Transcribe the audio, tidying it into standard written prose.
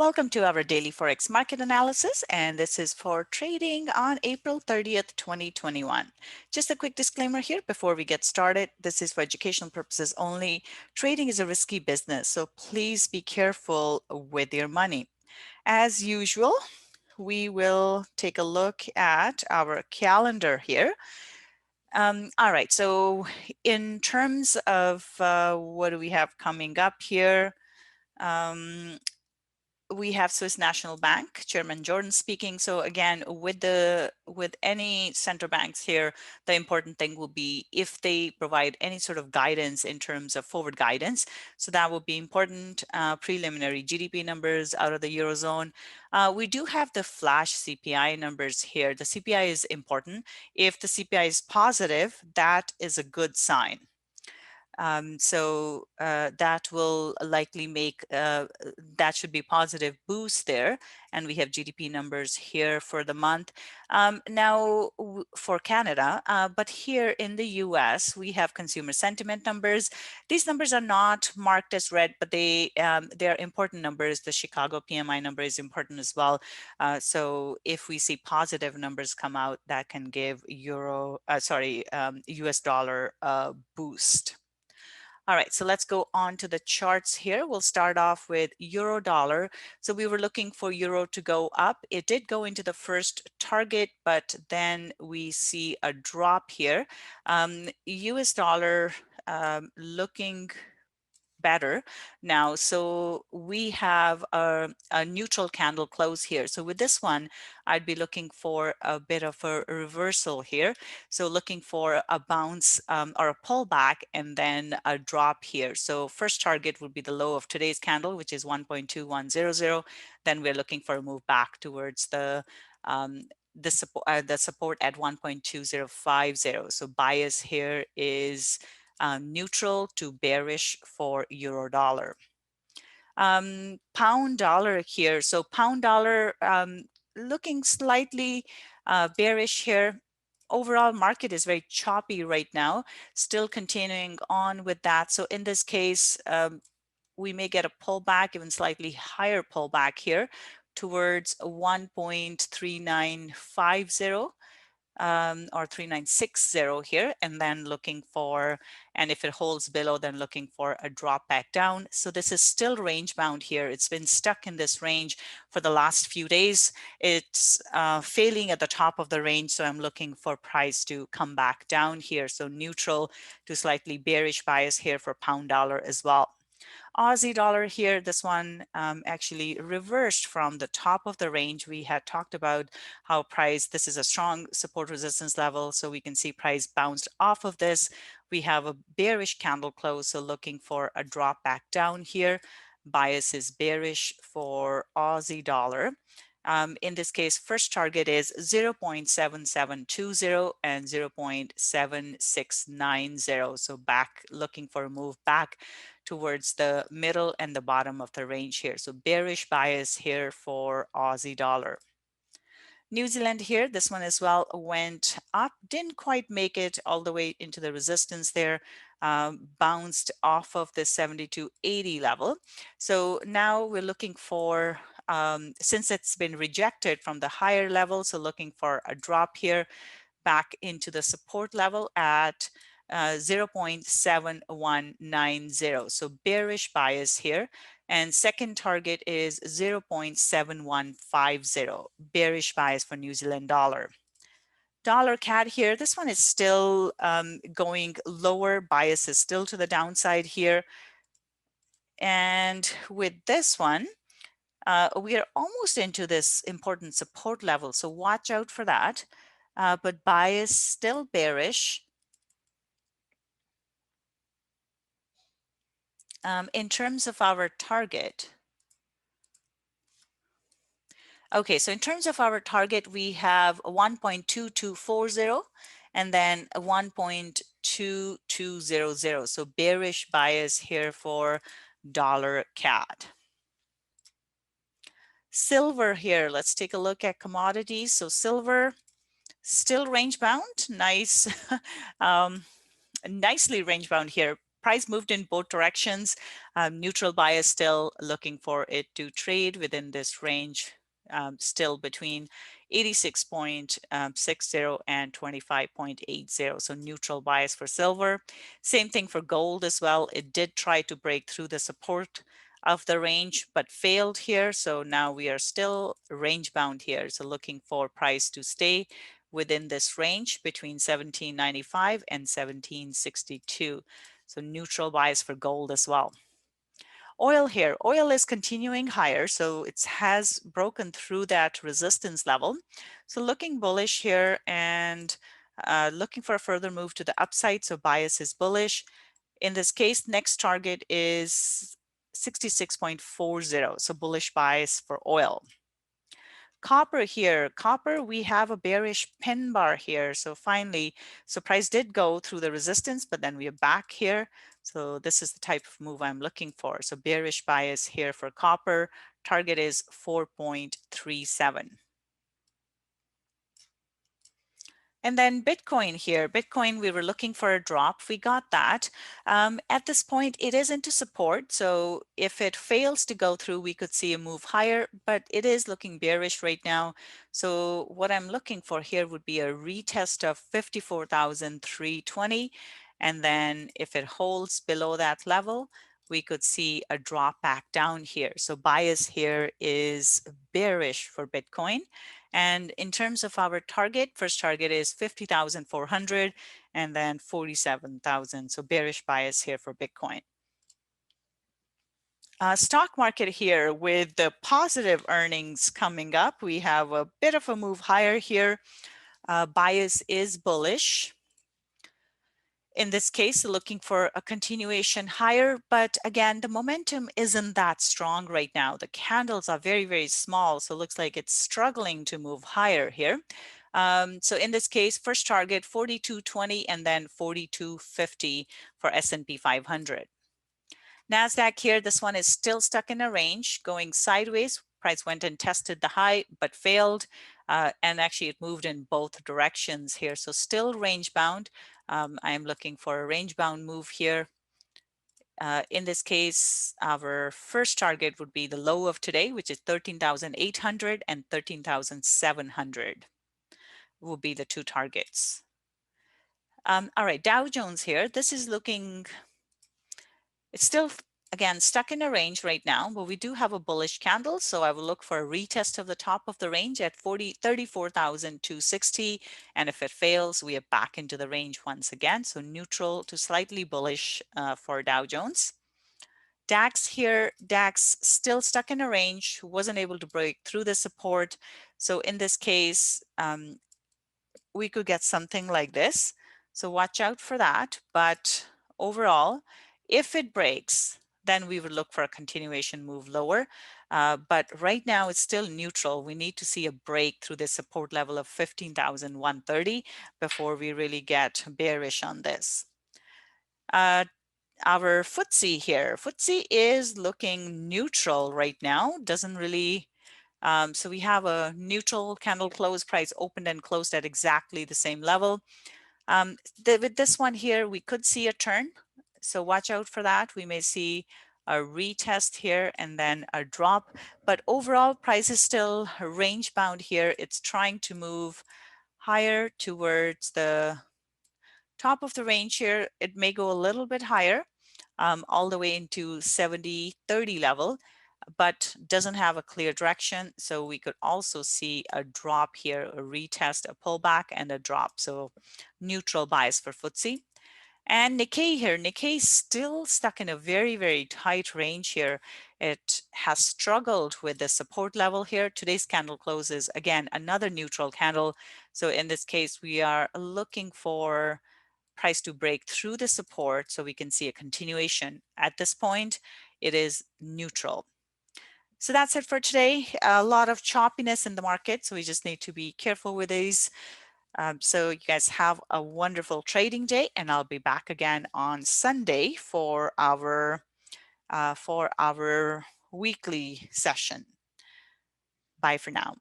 Welcome to our daily Forex market analysis, and this is for trading on April 30th, 2021. Just a quick disclaimer here before we get started. This is for educational purposes only. Trading is a risky business, so please be careful with your money. As usual, we will take a look at our calendar here. All right, so in terms of what do we have coming up here? We have Swiss National Bank, Chairman Jordan speaking. So again, with any central banks here, the important thing will be if they provide any sort of guidance in terms of forward guidance. So that will be important. Preliminary GDP numbers out of the Eurozone. We do have the flash CPI numbers here. The CPI is important. If the CPI is positive, that is a good sign. So that will likely make, that should be positive boost there. And we have GDP numbers here for the month. Now for Canada, but here in the US, we have consumer sentiment numbers. These numbers are not marked as red, but they are important numbers. The Chicago PMI number is important as well. So if we see positive numbers come out, that can give US dollar boost. All right, so let's go on to the charts here. We'll start off with euro dollar. So we were looking for euro to go up. It did go into the first target, but then we see a drop here. US dollar looking better now. So we have a neutral candle close here. So with this one, I'd be looking for a bit of a reversal here. So looking for a bounce or a pullback and then a drop here. So first target would be the low of today's candle, which is 1.2100. Then we're looking for a move back towards the support at 1.2050. So bias here is neutral to bearish for euro dollar. Pound dollar here. So pound dollar looking slightly bearish here. Overall market is very choppy right now, still continuing on with that. So in this case, we may get a pullback, even slightly higher pullback here towards 1.3950. Or 3960 here, and then looking for, and if it holds below, then looking for a drop back down. So this is still range bound here. It's been stuck in this range for the last few days. It's failing at the top of the range, so I'm looking for price to come back down here. So neutral to slightly bearish bias here for pound dollar as well. Aussie dollar here, this one actually reversed from the top of the range. We had talked about how price, this is a strong support resistance level, so we can see price bounced off of this. We have a bearish candle close, so looking for a drop back down here. Bias is bearish for Aussie dollar. In this case, first target is 0.7720 and 0.7690. So back, looking for a move back towards the middle and the bottom of the range here. So bearish bias here for Aussie dollar. New Zealand here, this one as well went up, didn't quite make it all the way into the resistance there, bounced off of the 72.80 level. So now we're looking for, since it's been rejected from the higher level, so looking for a drop here back into the support level at 0.7190. So bearish bias here. And second target is 0.7150, bearish bias for New Zealand dollar. Dollar CAD here, this one is still going lower, bias is still to the downside here. And with this one, we are almost into this important support level, so watch out for that. But bias still bearish. In terms of our target, okay, so in terms of our target, we have 1.2240 and then 1.2200. So bearish bias here for dollar CAD. Silver here, let's take a look at commodities. So silver, still range bound, nice, nicely range bound here. price moved in both directions. Neutral bias still looking for it to trade within this range, still between 86.60 and 25.80. So neutral bias for silver. Same thing for gold as well. It did try to break through the support of the range, but failed here. So now we are still range bound here. So looking for price to stay within this range between 1795 and 1762. So neutral bias for gold as well. Oil here, oil is continuing higher, so it has broken through that resistance level. So looking bullish here and looking for a further move to the upside, so bias is bullish. In this case, next target is 66.40, so bullish bias for oil. Copper here, copper, we have a bearish pin bar here. So finally, so price did go through the resistance, but then we are back here. So this is the type of move I'm looking for. So bearish bias here for copper, target is 4.37. And then Bitcoin here, Bitcoin, we were looking for a drop. We got that. At this point, it is into support. So if it fails to go through, we could see a move higher, but it is looking bearish right now. So what I'm looking for here would be a retest of 54,320. And then if it holds below that level, we could see a drop back down here. So bias here is bearish for Bitcoin. And in terms of our target, first target is 50,400 and then 47,000. So bearish bias here for Bitcoin. Stock market here with the positive earnings coming up. We have a bit of a move higher here. Bias is bullish. In this case, looking for a continuation higher, but again, the momentum isn't that strong right now. The candles are very, very small, so it looks like it's struggling to move higher here. So in this case, first target 42.20 and then 42.50 for S&P 500. Nasdaq here, this one is still stuck in a range, going sideways. Price went and tested the high, but failed. And actually it moved in both directions here. So still range bound. I am looking for a range bound move here. In this case, our first target would be the low of today, which is 13,800 and 13,700 will be the two targets. All right, Dow Jones here. This is looking, it's still, again, stuck in a range right now, but we do have a bullish candle. So I will look for a retest of the top of the range at 34,260. And if it fails, we are back into the range once again. So neutral to slightly bullish for Dow Jones. DAX here, DAX still stuck in a range, wasn't able to break through the support. So in this case, we could get something like this. So watch out for that. But overall, if it breaks, then we would look for a continuation move lower. But right now it's still neutral. We need to see a break through the support level of 15,130 before we really get bearish on this. Our FTSE here, FTSE is looking neutral right now, doesn't really, so we have a neutral candle close, price opened and closed at exactly the same level. With this one here, we could see a turn. So watch out for that. We may see a retest here and then a drop, but overall price is still range bound here. It's trying to move higher towards the top of the range here. It may go a little bit higher, all the way into 70-30 level, but doesn't have a clear direction. So we could also see a drop here, a retest, a pullback, and a drop. So neutral bias for FTSE. And Nikkei here, Nikkei still stuck in a very, very tight range here. It has struggled with the support level here. Today's candle closes, again, another neutral candle. So in this case, we are looking for price to break through the support so we can see a continuation. At this point, it is neutral. So that's it for today. A lot of choppiness in the market, so we just need to be careful with these. So you guys have a wonderful trading day, and I'll be back again on Sunday for our weekly session. Bye for now.